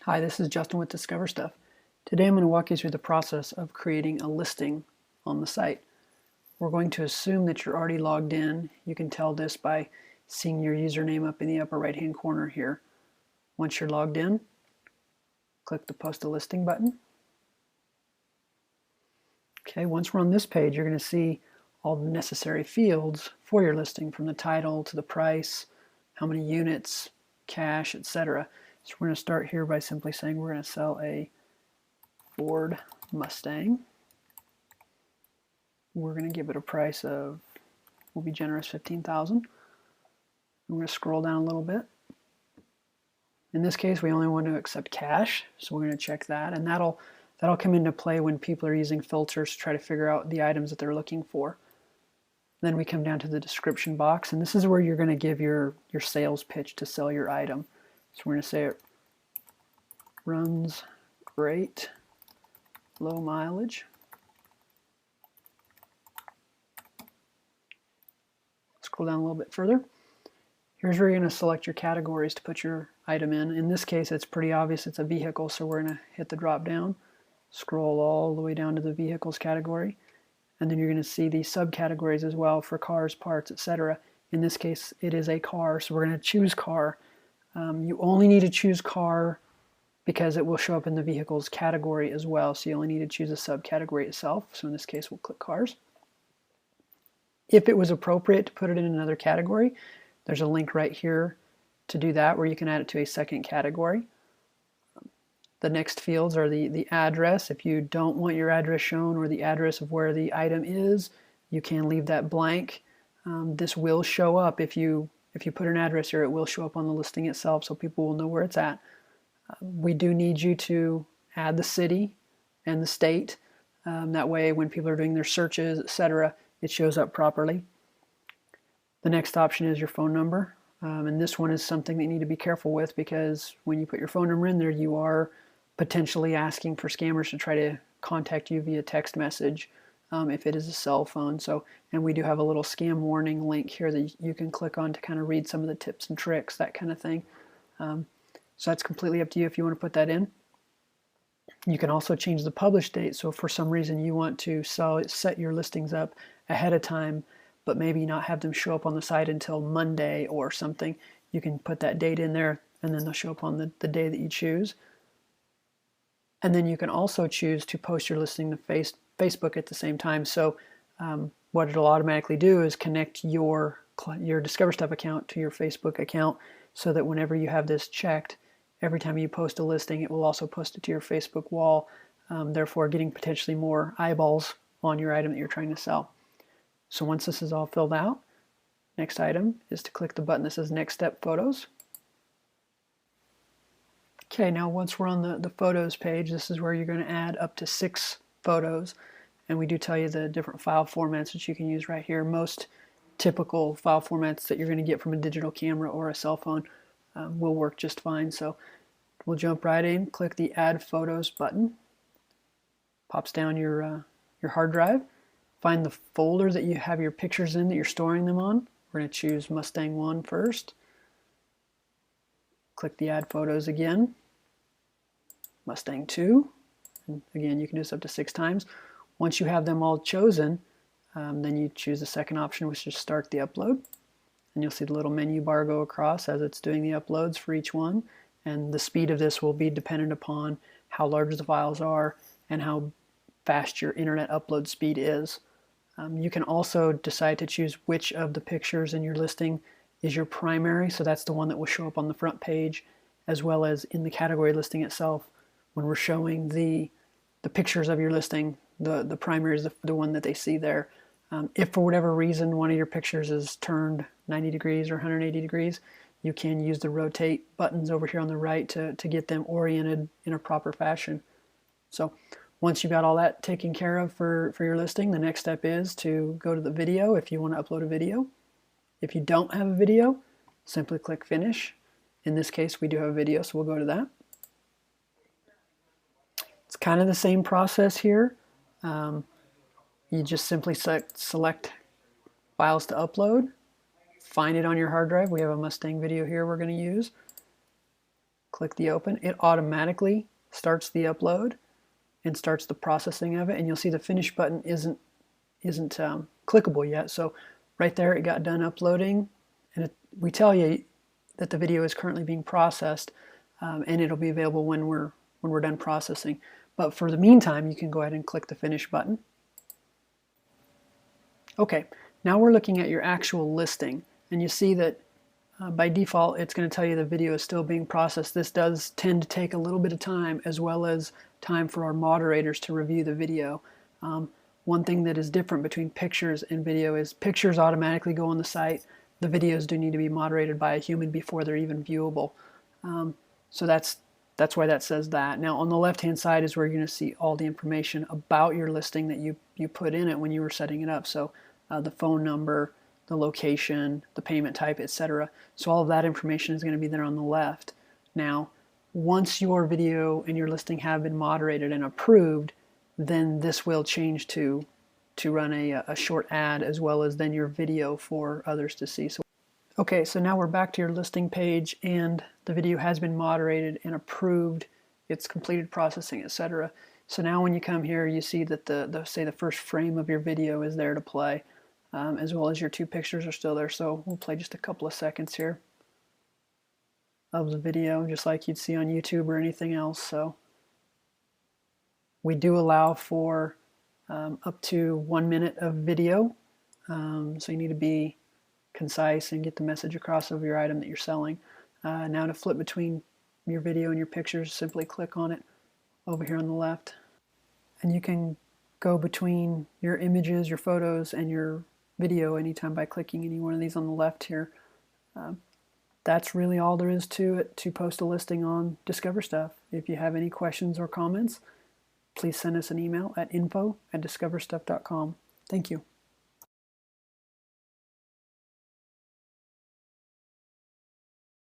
Hi, this is Justin with DiscoverStuff. Today I'm going to walk you through the process of creating a listing on the site. We're going to assume that you're already logged in. You can tell this by seeing your username up in the upper right hand corner here. Once you're logged in, click the Post a Listing button. Okay, once we're on this page, you're going to see all the necessary fields for your listing, from the title to the price, how many units, cash, etc. So we're going to start here by simply saying we're going to sell a Ford Mustang. We're going to give it a price of, we'll be generous, $15,000. I'm going to scroll down a little bit. In this case, we only want to accept cash, so we're going to check that, and that'll come into play when people are using filters to try to figure out the items that they're looking for. Then we come down to the description box, and this is where you're going to give your sales pitch to sell your item. So we're going to say it runs great, low mileage. Scroll down a little bit further. Here's where you're going to select your categories to put your item in. In this case, it's pretty obvious it's a vehicle, so we're going to hit the drop down, scroll all the way down to the vehicles category, and then you're going to see the subcategories as well for cars, parts, etc. In this case, it is a car, so we're going to choose car. You only need to choose car because it will show up in the vehicles category as well, so you only need to choose a subcategory itself. So in this case, we'll click cars. If it was appropriate to put it in another category, there's a link right here to do that, where you can add it to a second category. The next fields are the address. If you don't want your address shown, or the address of where the item is, you can leave that blank. This will show up if you put an address here. It will show up on the listing itself, so people will know where it's at. We do need you to add the city and the state. That way, when people are doing their searches, etc., it shows up properly. The next option is your phone number, and this one is something that you need to be careful with, because when you put your phone number in there, you are potentially asking for scammers to try to contact you via text message if it is a cell phone. And we do have a little scam warning link here that you can click on to kind of read some of the tips and tricks, that kind of thing. So that's completely up to you if you want to put that in. You can also change the publish date. So if for some reason you want to set your listings up ahead of time, but maybe not have them show up on the site until Monday or something, you can put that date in there, and then they'll show up on the day that you choose. And then you can also choose to post your listing to Facebook at the same time. So what it'll automatically do is connect your DiscoverStuff account to your Facebook account, so that whenever you have this checked, every time you post a listing, it will also post it to your Facebook wall, therefore getting potentially more eyeballs on your item that you're trying to sell. So once this is all filled out, next item is to click the button that says Next Step Photos. Okay, now once we're on the photos page, this is where you're going to add up to 6 photos. And we do tell you the different file formats that you can use right here. Most typical file formats that you're going to get from a digital camera or a cell phone will work just fine. So we'll jump right in, click the Add Photos button. Pops down your hard drive. Find the folder that you have your pictures in that you're storing them on. We're going to choose Mustang 1 first. Click the Add Photos again. Mustang 2. And again, you can do this up to 6 times. Once you have them all chosen, then you choose the second option, which is Start the Upload. And you'll see the little menu bar go across as it's doing the uploads for each one. And the speed of this will be dependent upon how large the files are and how fast your internet upload speed is. You can also decide to choose which of the pictures in your listing is your primary, so that's the one that will show up on the front page, as well as in the category listing itself. When we're showing the pictures of your listing, the primary is the one that they see there. If for whatever reason one of your pictures is turned 90 degrees or 180 degrees, you can use the rotate buttons over here on the right to get them oriented in a proper fashion. So once you've got all that taken care of for your listing, the next step is to go to the video if you want to upload a video. If you don't have a video, simply click Finish. In this case, we do have a video, so we'll go to that. It's kind of the same process here. You just simply select Files to Upload, find it on your hard drive. We have a Mustang video here we're going to use. click the open. It automatically starts the upload and starts the processing of it, and you'll see the finish button isn't clickable yet. So right there it got done uploading, and we tell you that the video is currently being processed, and it'll be available when we're done processing. But for the meantime, you can go ahead and click the finish button. Okay, now we're looking at your actual listing, and you see that by default it's going to tell you the video is still being processed. This does tend to take a little bit of time, as well as time for our moderators to review the video. One thing that is different between pictures and video is pictures automatically go on the site. The videos do need to be moderated by a human before they're even viewable. So that's why that says that. Now on the left hand side is where you're going to see all the information about your listing that you put in it when you were setting it up. So the phone number, the location, the payment type, etc. So all of that information is going to be there on the left. Now once your video and your listing have been moderated and approved, then this will change to run a short ad, as well as then your video for others to see. So, okay, so now we're back to your listing page, and the video has been moderated and approved. It's completed processing, etc. So now when you come here, you see that say the first frame of your video is there to play, as well as your two pictures are still there. So we'll play just a couple of seconds here of the video, just like you'd see on YouTube or anything else. So we do allow for up to 1 minute of video, so you need to be concise and get the message across of your item that you're selling. Now to flip between your video and your pictures, simply click on it over here on the left, and you can go between your images, your photos, and your video anytime by clicking any one of these on the left here. That's really all there is to it to post a listing on DiscoverStuff. If you have any questions or comments, please send us an email at info@discoverstuff.com. Thank you.